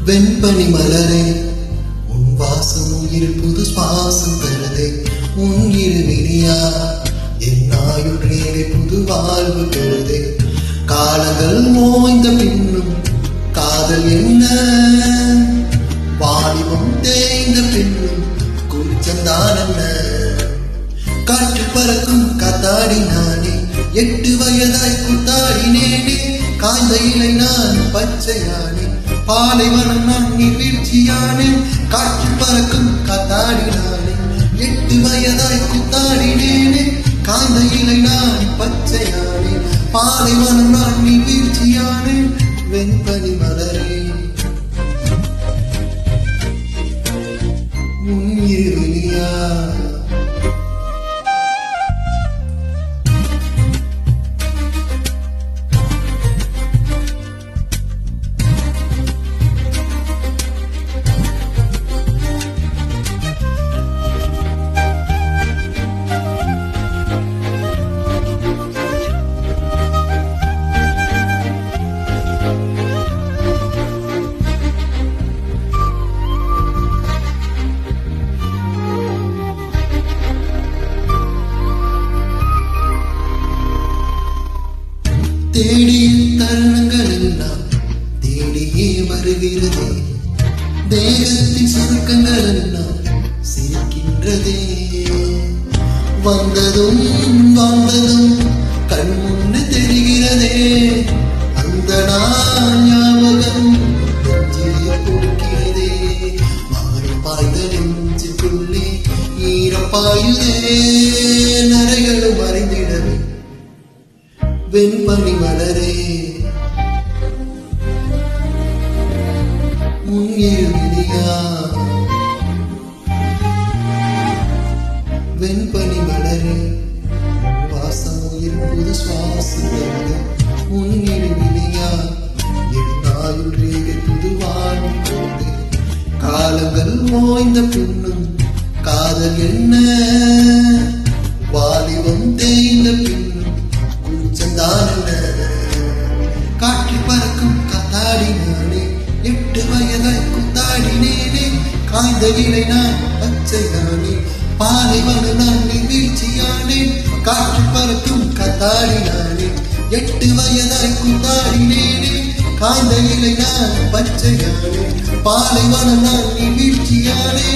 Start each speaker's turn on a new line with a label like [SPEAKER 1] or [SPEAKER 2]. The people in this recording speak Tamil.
[SPEAKER 1] வெண்பனி மலரே உன் வாசம் உயிர் புது சுவாசம் தருதே உன் இரு விரியா என் ஆயுள் ரேகை புது வாழ்வு பெறுதே காலங்கள் ஓய்ந்த பின்னும் காதல் என்ன வாலிபம் தேய்ந்த பின்னும் குறிச்சந்தான் என்ன காற்று பறக்கும் காத்தாடி நானே 8 வயதாய் கூத்தாடினேனே காய்ந்த இலை நான் பச்சையானே பாலைவனம் நான் நீர்வீழ்ச்சியானே காற்று பறக்கும் காத்தாடினானே 8 வயதாய் கூத்தாடினேனே காய்ந்த இலை நான் பச்சையானே பாலைவனம் நான் நீர்வீழ்ச்சியானே வெண்பனி மலரே உன் இருவினியா தேடிய தருணங்கள் எல்லாம் தேடியே வருகிறதே தேகத்தின் சுருக்கங்கள் எல்லாம் சிரிக்கின்றதே வந்ததும் வந்ததும் கண் முன்னு தெரிகிறதே அந்த நாள் ஞாபகம் நெஞ்சிலே கொடுக்கிறதே மாறும் பாய்ந்த நெஞ்சுக்குள்ளே ஈரப்பாயுதே நரைகளும் மறைந்திடவே வெண்பனி மலரே உன் இருவினியா வெண்பனி மலரே வாசம் உயிர் புது சுவாசம் உன் இருவினியா என் ஆயுள் ரேகை புது வாழ்வு கொண்டு காலங்கள் ஓய்ந்த பின்னும் காதல் என்ன வாலிபம் தேய்ந்த பின்னும் காற்று பறக்கும் காத்தாடினானே 8 வயதாய் கூத்தாடினேனே காய்ந்த இலை நான் பச்சையானே பாலைவனம் நான் நீர்வீழ்ச்சியானே காற்று பறக்கும் காத்தாடினானே 8 வயதாய் கூத்தாடினேனே காய்ந்த இலை நான் பச்சையானே பாலைவனம் நான் நீர்வீழ்ச்சியானே